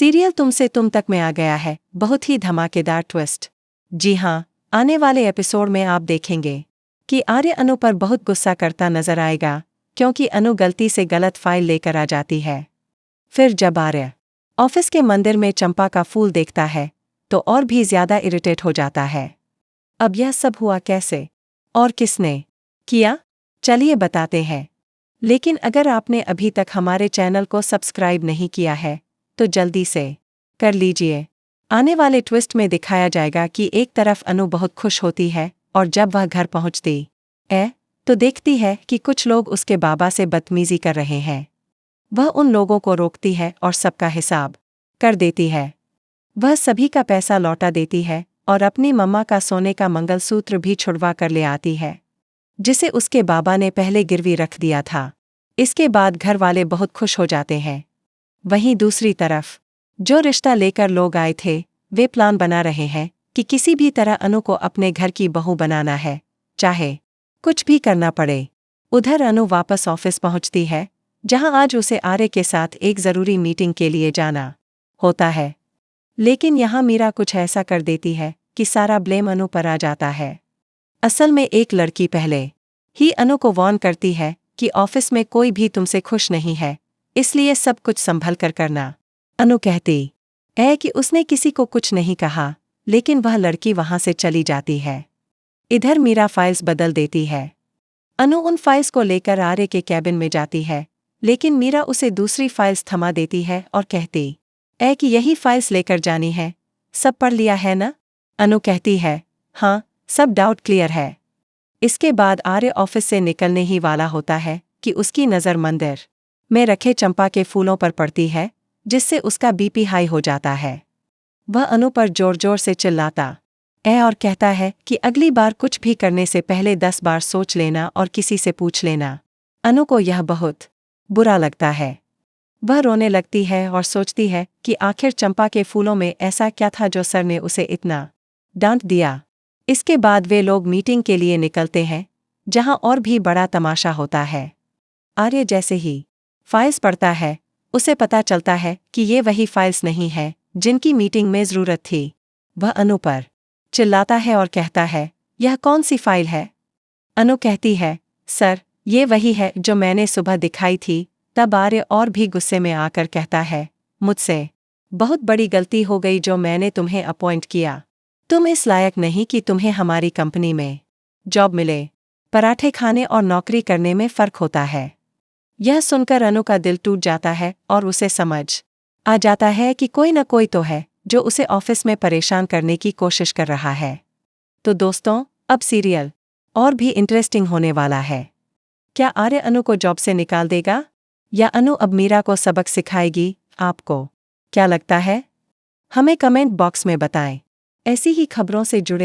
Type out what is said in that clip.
Serial तुमसे तुम तक में आ गया है, बहुत ही धमाकेदार ट्विस्ट। जी हाँ, आने वाले एपिसोड में आप देखेंगे कि आर्य अनु पर बहुत गुस्सा करता नजर आएगा क्योंकि अनु गलती से गलत फाइल लेकर आ जाती है। फिर जब आर्य ऑफिस के मंदिर में चंपा का फूल देखता है तो और भी ज्यादा इरिटेट हो जाता है। अब यह सब हुआ कैसे और किसने किया, चलिए बताते हैं। लेकिन अगर आपने अभी तक हमारे चैनल को सब्सक्राइब नहीं किया है तो जल्दी से कर लीजिए। आने वाले ट्विस्ट में दिखाया जाएगा कि एक तरफ अनु बहुत खुश होती है और जब वह घर पहुंचती है तो देखती है कि कुछ लोग उसके बाबा से बदतमीजी कर रहे हैं। वह उन लोगों को रोकती है और सबका हिसाब कर देती है। वह सभी का पैसा लौटा देती है और अपनी मम्मा का सोने का मंगलसूत्र भी छुड़वा कर ले आती है जिसे उसके बाबा ने पहले गिरवी रख दिया था। इसके बाद घर वाले बहुत खुश हो जाते हैं। वहीं दूसरी तरफ जो रिश्ता लेकर लोग आए थे वे प्लान बना रहे हैं कि किसी भी तरह अनु को अपने घर की बहू बनाना है, चाहे कुछ भी करना पड़े। उधर अनु वापस ऑफिस पहुंचती है जहां आज उसे आर्य के साथ एक जरूरी मीटिंग के लिए जाना होता है। लेकिन यहां मीरा कुछ ऐसा कर देती है कि सारा ब्लेम अनु पर आ जाता है। असल में एक लड़की पहले ही अनु को वार्न करती है कि ऑफिस में कोई भी तुमसे खुश नहीं है, इसलिए सब कुछ संभल कर करना। अनु कहती है कि उसने किसी को कुछ नहीं कहा, लेकिन वह लड़की वहां से चली जाती है। इधर मीरा फाइल्स बदल देती है। अनु उन फाइल्स को लेकर आर्य के कैबिन में जाती है, लेकिन मीरा उसे दूसरी फाइल्स थमा देती है और कहती है कि यही फाइल्स लेकर जानी है, सब पढ़ लिया है ना? अनु कहती है हाँ, सब डाउट क्लियर है। इसके बाद आर्य ऑफिस से निकलने ही वाला होता है कि उसकी नज़र मंदिर में रखे चंपा के फूलों पर पड़ती है जिससे उसका बीपी हाई हो जाता है। वह अनु पर जोर जोर से चिल्लाता है और कहता है कि अगली बार कुछ भी करने से पहले 10 बार सोच लेना और किसी से पूछ लेना। अनु को यह बहुत बुरा लगता है। वह रोने लगती है और सोचती है कि आखिर चंपा के फूलों में ऐसा क्या था जो सर ने उसे इतना डांट दिया। इसके बाद वे लोग मीटिंग के लिए निकलते हैं जहां और भी बड़ा तमाशा होता है। आर्य जैसे ही फाइल्स पढ़ता है उसे पता चलता है कि ये वही फाइल्स नहीं है जिनकी मीटिंग में ज़रूरत थी। वह अनु पर चिल्लाता है और कहता है यह कौन सी फाइल है? अनु कहती है सर, ये वही है जो मैंने सुबह दिखाई थी। तब आर्य और भी गुस्से में आकर कहता है मुझसे बहुत बड़ी गलती हो गई जो मैंने तुम्हें अपॉइंट किया। तुम इस लायक नहीं कि तुम्हें हमारी कंपनी में जॉब मिले। पराठे खाने और नौकरी करने में फ़र्क होता है। यह सुनकर अनु का दिल टूट जाता है और उसे समझ आ जाता है कि कोई न कोई तो है जो उसे ऑफिस में परेशान करने की कोशिश कर रहा है। तो दोस्तों, अब सीरियल और भी इंटरेस्टिंग होने वाला है। क्या आर्य अनु को जॉब से निकाल देगा या अनु अब मीरा को सबक सिखाएगी? आपको क्या लगता है? हमें कमेंट बॉक्स में बताएं। ऐसी ही खबरों से जुड़े